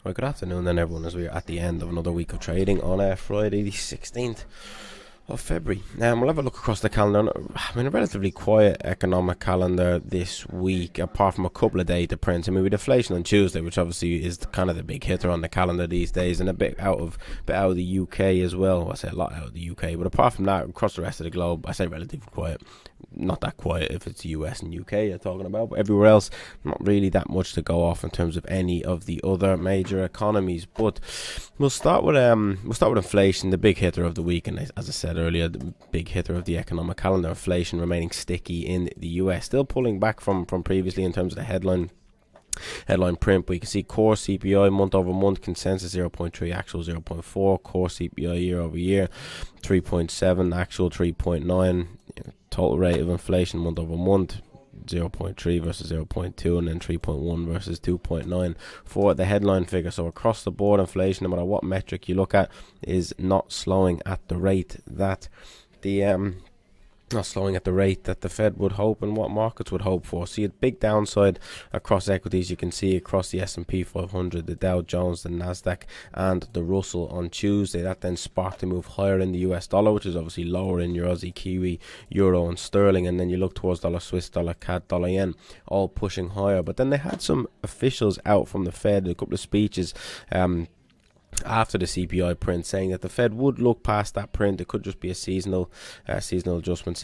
Right, good afternoon then everyone, as we are at the end of another week of trading on Friday the 16th of February. We'll have a look across the calendar. A relatively quiet economic calendar this week, apart from a couple of data prints. With inflation on Tuesday, which obviously is kind of the big hitter on the calendar these days, and a bit out of the UK as well. I say a lot out of the UK, but apart from that, across the rest of the globe, I say relatively quiet. Not that quiet if it's the US and UK you're talking about, but everywhere else, not really that much to go off in terms of any of the other major economies. But we'll start with inflation, the big hitter of the week, and as I said earlier, the big hitter of the economic calendar. Inflation remaining sticky in the US, still pulling back from previously in terms of the headline print, but you can see core CPI month over month, consensus 0.3, actual 0.4, core CPI year over year 3.7, actual 3.9, total rate of inflation month over month 0.3 versus 0.2, and then 3.1 versus 2.9 for the headline figure. So across the board, inflation, no matter what metric you look at, is not slowing at the rate that the Fed would hope and what markets would hope for. See a big downside across equities. You can see across the S&P 500, the Dow Jones, the Nasdaq, and the Russell on Tuesday. That then sparked a move higher in the US dollar, which is obviously lower in your Aussie, Kiwi, Euro, and Sterling. And then you look towards dollar Swiss, dollar CAD, dollar yen, all pushing higher. But then they had some officials out from the Fed, a couple of speeches after the CPI print, saying that the Fed would look past that print. It could just be a seasonal adjustment,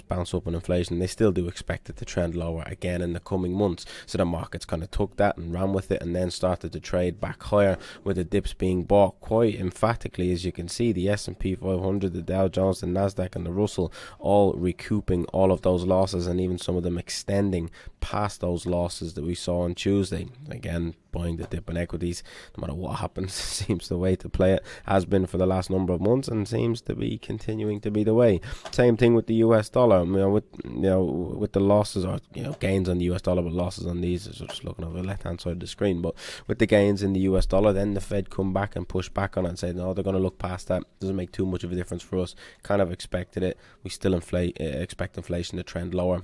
bounce up in inflation. They still do expect it to trend lower again in the coming months. So the markets kind of took that and ran with it, and then started to trade back higher, with the dips being bought quite emphatically. As you can see, the S&P 500, the Dow Jones, the Nasdaq, and the Russell all recouping all of those losses, and even some of them extending past those losses that we saw on Tuesday. Again, buying the dip in equities, no matter what happens, seems the way to play it, has been for the last number of months, and seems to be continuing to be the way. Same thing with the US dollar. With the losses, or gains on the US dollar, but losses on these, so just looking over the left hand side of the screen. But with the gains in the US dollar, then the Fed come back and push back on it and say, no, they're going to look past that. Doesn't make too much of a difference for us. Kind of expected it. We still expect inflation to trend lower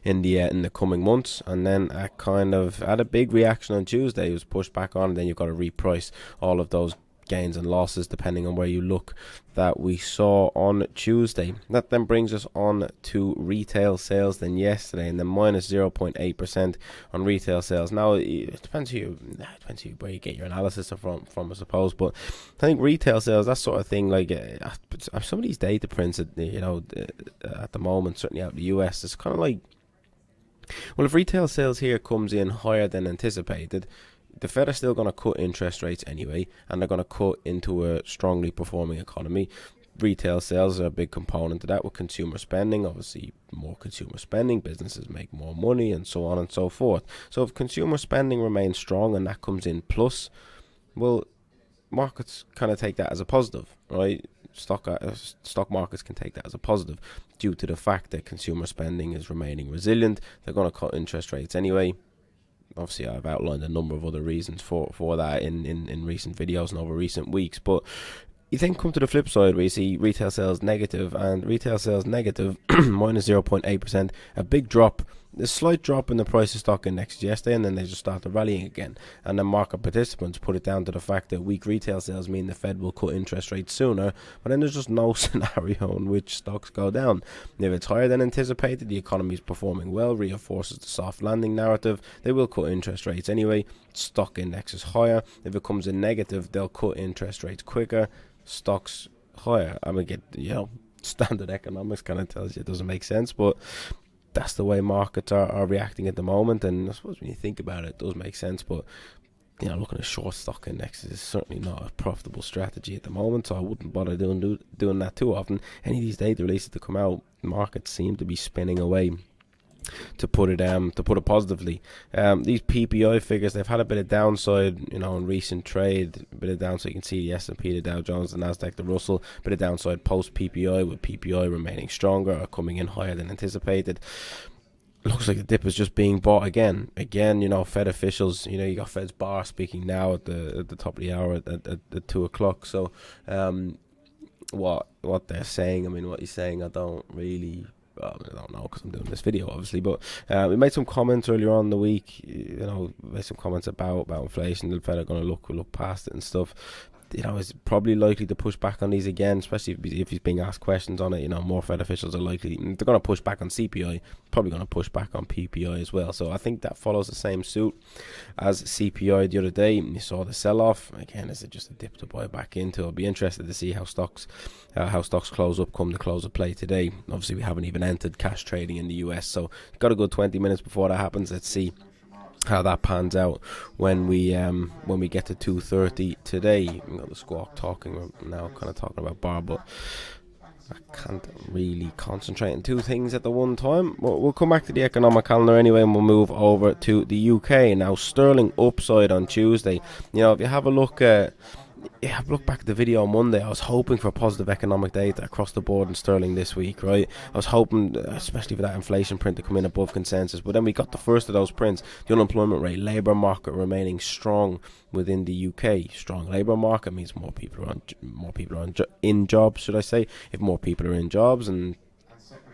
in the coming months. And then kind of had a big reaction on Tuesday. It was pushed back on, and then you've got to reprice all of those gains and losses depending on where you look that we saw on Tuesday. That then brings us on to retail sales then yesterday, and then minus 0.8% on retail sales. Now it depends where you get your analysis from, I suppose, but I think retail sales, that sort of thing, like some of these data prints at the moment, certainly out of the US, it's kind of like, well, if retail sales here comes in higher than anticipated, the Fed are still going to cut interest rates anyway, and they're going to cut into a strongly performing economy. Retail sales are a big component of that, with consumer spending. Obviously, more consumer spending, businesses make more money, and so on and so forth. So if consumer spending remains strong and that comes in plus, well, markets kind of take that as a positive, right? Stock markets can take that as a positive due to the fact that consumer spending is remaining resilient. They're going to cut interest rates anyway. Obviously, I've outlined a number of other reasons for that in recent videos and over recent weeks. But you then come to the flip side, where you see retail sales negative, and retail sales negative minus 0.8%, a big drop, a slight drop in the price of stock index yesterday, and then they just started rallying again. And then market participants put it down to the fact that weak retail sales mean the Fed will cut interest rates sooner, but then there's just no scenario in which stocks go down. If it's higher than anticipated, the economy is performing well, reinforces the soft landing narrative, they will cut interest rates anyway. Stock index is higher. If it comes in negative, they'll cut interest rates quicker, stocks higher. Standard economics kind of tells you it doesn't make sense, but that's the way markets are reacting at the moment. And I suppose when you think about it, it does make sense. But looking at short stock indexes is certainly not a profitable strategy at the moment, so I wouldn't bother doing that too often. Any of these data releases to come out, markets seem to be spinning away, to put it positively. These PPI figures, they've had a bit of downside, in recent trade. A bit of downside. You can see the S&P, the Dow Jones, the Nasdaq, the Russell. A bit of downside post PPI, with PPI remaining stronger or coming in higher than anticipated. Looks like the dip is just being bought again. Fed officials, you got Fed's bar speaking now at the top of the hour at 2 o'clock. So what they're saying, what he's saying, I don't really well, I don't know because I'm doing this video, obviously, but we made some comments earlier on in the week. Made some comments about inflation. The Fed are going to look past it and stuff. Is probably likely to push back on these again, especially if he's being asked questions on it. More Fed officials are likely, they're going to push back on CPI, probably going to push back on PPI as well. So I think that follows the same suit as CPI the other day. You saw the sell-off. Again, is it just a dip to buy back into? I'll be interested to see how stocks close up come the close of play today. Obviously, we haven't even entered cash trading in the US, so got a good 20 minutes before that happens. Let's see how that pans out when we get to 2:30 today. We've got the squawk talking now, kind of talking about bar, but I can't really concentrate on two things at the one time. We'll come back to the economic calendar anyway, and we'll move over to the UK. Now, sterling upside on Tuesday. If you have a look back at the video on Monday, I was hoping for positive economic data across the board in sterling this week, right? I was hoping, especially for that inflation print to come in above consensus, but then we got the first of those prints, the unemployment rate, labour market remaining strong within the UK. Strong labour market means more people are in jobs, should I say. If more people are in jobs, and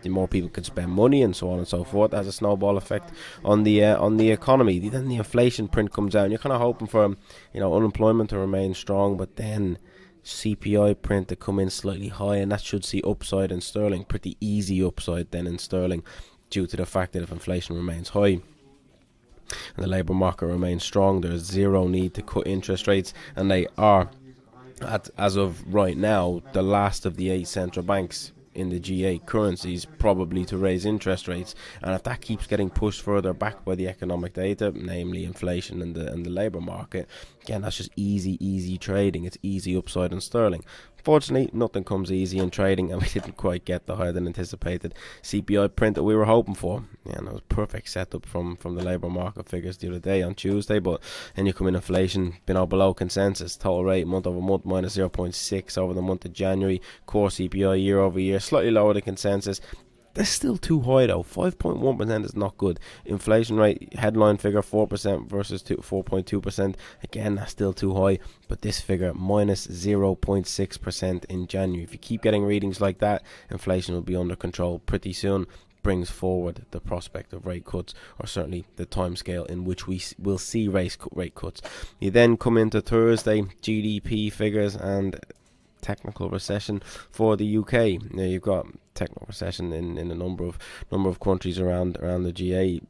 more people can spend money and so on and so forth, has a snowball effect on the economy. Then the inflation print comes out and you're kind of hoping for unemployment to remain strong, but then CPI print to come in slightly high, and that should see upside in sterling, pretty easy upside then in sterling, due to the fact that if inflation remains high and the labour market remains strong, there's zero need to cut interest rates, and they are, as of right now, the last of the 8 central banks in the G8 currencies probably to raise interest rates. And if that keeps getting pushed further back by the economic data, namely inflation and the labour market, again, that's just easy trading. It's easy upside in sterling. Fortunately, nothing comes easy in trading, and we didn't quite get the higher than anticipated CPI print that we were hoping for. And it was perfect setup from the labour market figures the other day on Tuesday. But then you come in inflation, below consensus. Total rate month over month minus 0.6 over the month of January. Core CPI year over year slightly lower than consensus. That's still too high though. 5.1% is not good. Inflation rate headline figure 4% versus 4.2%. Again, that's still too high. But this figure minus 0.6% in January. If you keep getting readings like that, inflation will be under control pretty soon. Brings forward the prospect of rate cuts, or certainly the timescale in which we will see rate cuts. You then come into Thursday, GDP figures and technical recession for the UK. Now you've got technical recession in a number of countries around the G8.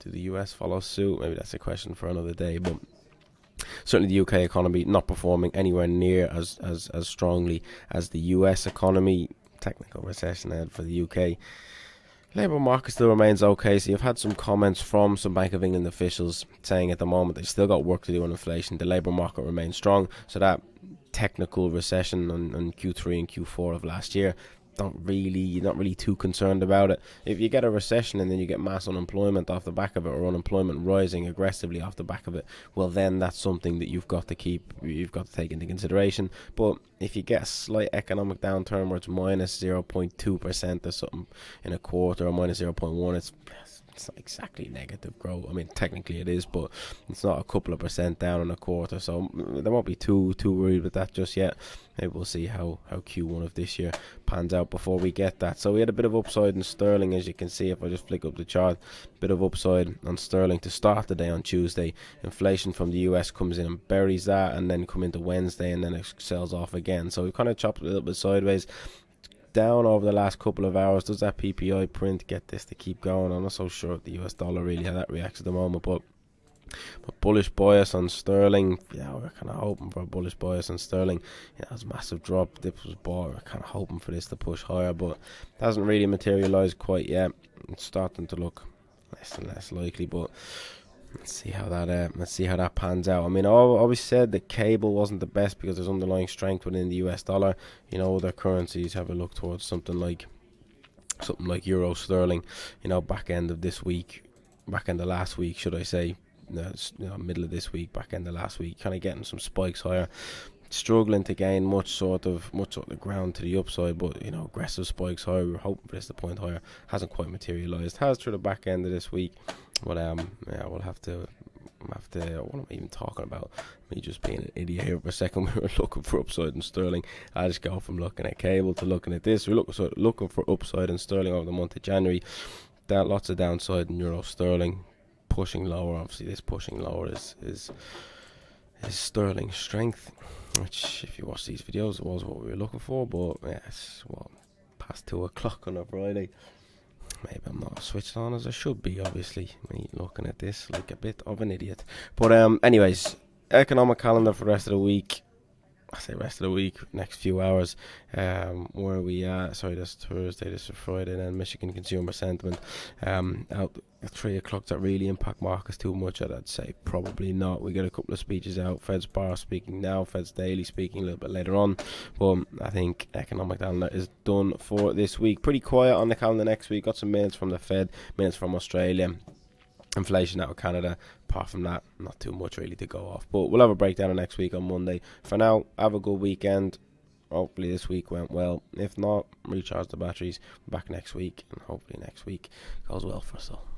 Do the US follow suit? Maybe that's a question for another day, but certainly the UK economy not performing anywhere near as strongly as the US economy. Technical recession ahead for the UK. Labour market still remains okay, so you've had some comments from some Bank of England officials saying at the moment they've still got work to do on inflation. The labour market remains strong, so that technical recession on Q3 and Q4 of last year, you're not really too concerned about it. If you get a recession and then you get mass unemployment off the back of it, or unemployment rising aggressively off the back of it, well then that's something that you've got to take into consideration. But if you get a slight economic downturn where it's minus 0.2% or something in a quarter, or minus 0.1, it's not exactly negative growth. I mean, technically it is, but it's not a couple of percent down in a quarter, so they won't be too worried with that just yet. Maybe we'll see how Q1 of this year pans out before we get that. So we had a bit of upside in sterling, as you can see if I just flick up the chart. Bit of upside on sterling to start the day on Tuesday. Inflation from the US comes in and buries that, and then come into Wednesday, and then it sells off again. So we kind of chopped a little bit sideways. Down over the last couple of hours. Does that PPI print get this to keep going? I'm not so sure of the US dollar really how that reacts at the moment, but bullish bias on sterling. We're kind of hoping for a bullish bias on sterling. It was a massive drop. Dips was bought. We're kind of hoping for this to push higher, but it hasn't really materialized quite yet. It's starting to look less and less likely, but let's see how that pans out. I mean, I always said the cable wasn't the best because there's underlying strength within the US dollar. Other currencies have a look towards something like euro sterling. Back end of last week, should I say? Middle of this week, back end of last week, kind of getting some spikes higher. Struggling to gain much sort of ground to the upside, but aggressive spikes higher. We were hoping for this to point higher. Hasn't quite materialized. Has through the back end of this week, but we'll have to what am I even talking about? Me just being an idiot here for a second. We were looking for upside in sterling. I just go from looking at cable to looking at this. We're looking for upside in sterling over the month of January. Lots of downside in euro sterling, pushing lower. Obviously, this pushing lower is sterling strength, which, if you watch these videos, it was what we were looking for. But yes, past 2 o'clock on a Friday. Maybe I'm not switched on as I should be, obviously. Me looking at this like a bit of an idiot. But anyways, economic calendar for the rest of the week. I say rest of the week, next few hours. Where are we at? Sorry, this is Thursday, this is Friday, then Michigan consumer sentiment. Out at 3 o'clock, that really impact markets too much? I'd say probably not. We got a couple of speeches out. Fed's bar speaking now, Fed's daily speaking a little bit later on. But I think economic calendar is done for this week. Pretty quiet on the calendar next week. Got some minutes from the Fed, minutes from Australia. Inflation out of Canada. Apart from that, not too much really to go off. But we'll have a breakdown of next week on Monday. For now, have a good weekend. Hopefully this week went well. If not, recharge the batteries. Back next week, and hopefully next week goes well for us all.